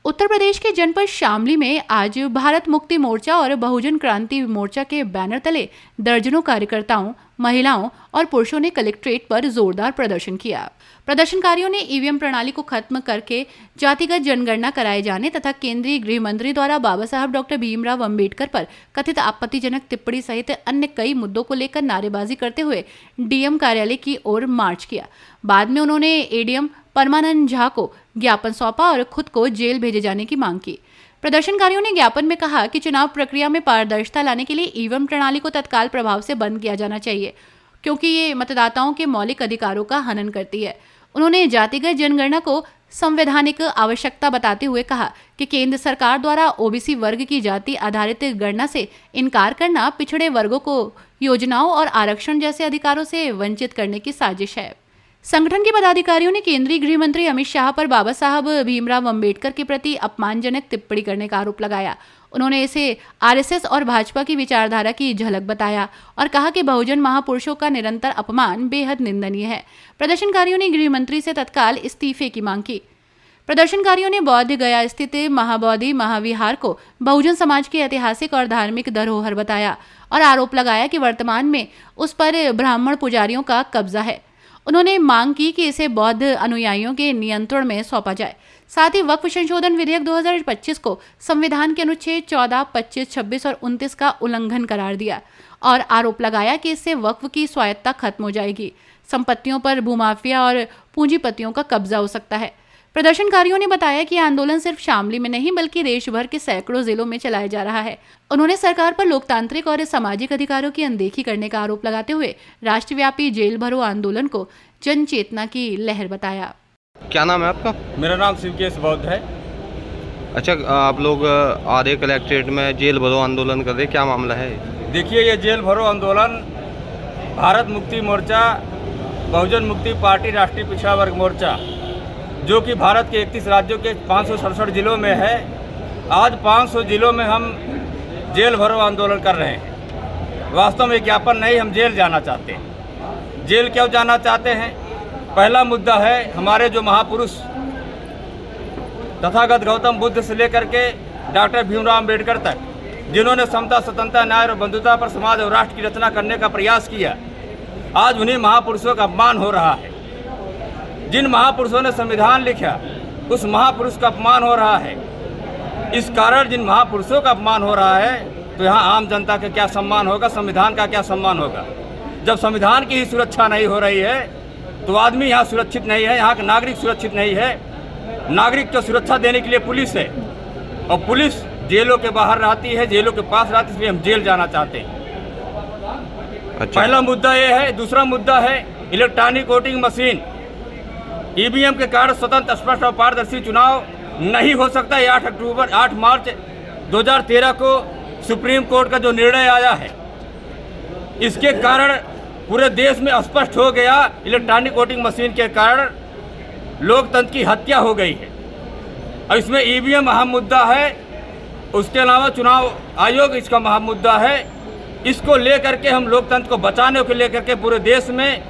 उत्तर प्रदेश के जनपद शामली में आज भारत मुक्ति मोर्चा और बहुजन क्रांति मोर्चा के बैनर तले दर्जनों कार्यकर्ताओं, महिलाओं और पुरुषों ने कलेक्ट्रेट पर जोरदार प्रदर्शन किया। प्रदर्शनकारियों ने ईवीएम प्रणाली को खत्म करके जातिगत जनगणना कराए जाने तथा केंद्रीय गृह मंत्री द्वारा बाबा साहब डॉक्टर भीमराव अंबेडकर पर कथित आपत्तिजनक टिप्पणी सहित अन्य कई मुद्दों को लेकर नारेबाजी करते हुए डीएम कार्यालय की ओर मार्च किया। बाद में उन्होंने एडीएम परमानंद झा को ज्ञापन सौंपा और खुद को जेल भेजे जाने की मांग की। प्रदर्शनकारियों ने ज्ञापन में कहा कि चुनाव प्रक्रिया में पारदर्शिता लाने के लिए ईवीएम प्रणाली को तत्काल प्रभाव से बंद किया जाना चाहिए, क्योंकि ये मतदाताओं के मौलिक अधिकारों का हनन करती है। उन्होंने जातिगत जनगणना को संवैधानिक आवश्यकता बताते हुए कहा कि केंद्र सरकार द्वारा ओबीसी वर्ग की जाति आधारित गणना से इनकार करना पिछड़े वर्गों को योजनाओं और आरक्षण जैसे अधिकारों से वंचित करने की साजिश है। संगठन के पदाधिकारियों ने केंद्रीय गृह मंत्री अमित शाह पर बाबा साहब भीमराव अंबेडकर के प्रति अपमानजनक टिप्पणी करने का आरोप लगाया। उन्होंने इसे आरएसएस और भाजपा की विचारधारा की झलक बताया और कहा कि बहुजन महापुरुषों का निरंतर अपमान बेहद निंदनीय है। प्रदर्शनकारियों ने गृह मंत्री से तत्काल इस्तीफे की मांग की। प्रदर्शनकारियों ने बोध गया स्थित महाबोधि महाविहार को बहुजन समाज की ऐतिहासिक और धार्मिक धरोहर बताया और आरोप लगाया कि वर्तमान में उस पर ब्राह्मण पुजारियों का कब्जा है। उन्होंने मांग की कि इसे बौद्ध अनुयायियों के नियंत्रण में सौंपा जाए। साथ ही वक्फ संशोधन विधेयक 2025 को संविधान के अनुच्छेद 14, 25, 26 और 29 का उल्लंघन करार दिया और आरोप लगाया कि इससे वक्फ की स्वायत्तता खत्म हो जाएगी, संपत्तियों पर भूमाफिया और पूंजीपतियों का कब्जा हो सकता है। प्रदर्शनकारियों ने बताया कि आंदोलन सिर्फ शामली में नहीं बल्कि देश भर के सैकड़ों जिलों में चलाया जा रहा है। उन्होंने सरकार पर लोकतांत्रिक और सामाजिक अधिकारों की अनदेखी करने का आरोप लगाते हुए राष्ट्रव्यापी जेल भरो आंदोलन को जन चेतना की लहर बताया। क्या नाम है आपका? मेरा नाम शिवकेश बौद्ध है। अच्छा, आप लोग आ रहे कलेक्ट्रेट में जेल भरो आंदोलन कर रहे, क्या मामला है? देखिए, ये जेल भरो आंदोलन भारत मुक्ति मोर्चा, बहुजन मुक्ति पार्टी, राष्ट्रीय पिछड़ा वर्ग मोर्चा, जो कि भारत के 31 राज्यों के 567 जिलों में है, आज 500 जिलों में हम जेल भरो आंदोलन कर रहे हैं। वास्तव में ज्ञापन नहीं, हम जेल जाना चाहते हैं। जेल क्यों जाना चाहते हैं? पहला मुद्दा है हमारे जो महापुरुष तथागत गौतम बुद्ध से लेकर के डॉक्टर भीमराव अंबेडकर तक, जिन्होंने समता, स्वतंत्रता, न्याय और बंधुता पर समाज और राष्ट्र की रचना करने का प्रयास किया, आज उन्हीं महापुरुषों का अपमान हो रहा है। जिन महापुरुषों ने संविधान लिखा, उस महापुरुष का अपमान हो रहा है। इस कारण जिन महापुरुषों का अपमान हो रहा है, तो यहाँ आम जनता का क्या सम्मान होगा, संविधान का क्या सम्मान होगा? जब संविधान की ही सुरक्षा नहीं हो रही है, तो आदमी यहाँ सुरक्षित नहीं है, यहाँ का नागरिक सुरक्षित नहीं है। नागरिक को सुरक्षा देने के लिए पुलिस है, और पुलिस जेलों के बाहर रहती है, जेलों के पास रहती है, इसलिए हम जेल जाना चाहते हैं। अच्छा। पहला मुद्दा ये है। दूसरा मुद्दा है इलेक्ट्रॉनिक वोटिंग मशीन। ईवीएम के कारण स्वतंत्र, स्पष्ट और पारदर्शी चुनाव नहीं हो सकता। ये 8 मार्च 2013 को सुप्रीम कोर्ट का जो निर्णय आया है, इसके कारण पूरे देश में स्पष्ट हो गया, इलेक्ट्रॉनिक वोटिंग मशीन के कारण लोकतंत्र की हत्या हो गई है। और इसमें ईवीएम अहम मुद्दा है, उसके अलावा चुनाव आयोग इसका अहम मुद्दा है। इसको लेकर के हम लोकतंत्र को बचाने को लेकर के पूरे देश में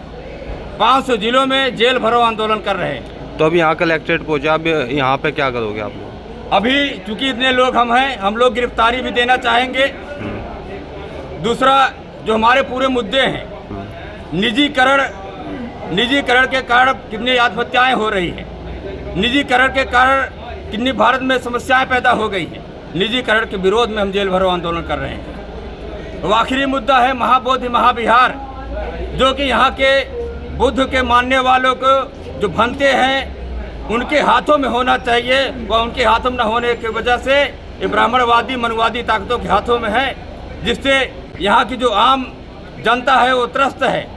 500 जिलों में जेल भरो आंदोलन कर रहे हैं। तो अब यहाँ कलेक्ट्रेट पहुँचा, अब यहाँ पे क्या करोगे आप लोग? अभी चूंकि इतने लोग हम हैं, हम लोग गिरफ्तारी भी देना चाहेंगे। दूसरा, जो हमारे पूरे मुद्दे हैं, निजीकरण के कारण कितनी आत्महत्याएं हो रही हैं, निजीकरण के कारण कितनी भारत में समस्याएं पैदा हो गई हैं। निजीकरण के विरोध में हम जेल भरो आंदोलन कर रहे हैं। तो आखिरी मुद्दा है महाबोधि महाविहार, जो कि यहाँ के बुद्ध के मानने वालों को जो भनते हैं, उनके हाथों में होना चाहिए। वह उनके हाथों में न होने की वजह से ये ब्राह्मणवादी, मनुवादी ताकतों के हाथों में है, जिससे यहाँ की जो आम जनता है वो त्रस्त है,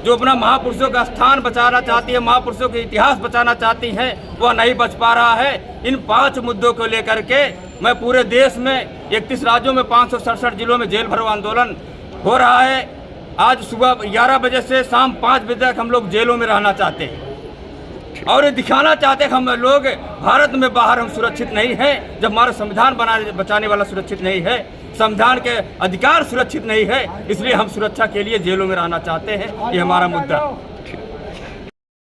जो अपना महापुरुषों का स्थान बचाना चाहती है, महापुरुषों के इतिहास बचाना चाहती है, वह नहीं बच पा रहा है। इन 5 मुद्दों को लेकर के मैं पूरे देश में 31 राज्यों में 567 जिलों में जेल भरो आंदोलन हो रहा है। आज सुबह 11 बजे से शाम 5 बजे तक हम लोग जेलों में रहना चाहते हैं और ये दिखाना चाहते हैं कि हम लोग भारत में बाहर हम सुरक्षित नहीं हैं, जब हमारा संविधान बचाने वाला सुरक्षित नहीं है, संविधान के अधिकार सुरक्षित नहीं है, इसलिए हम सुरक्षा के लिए जेलों में रहना चाहते हैं। ये हमारा मुद्दा।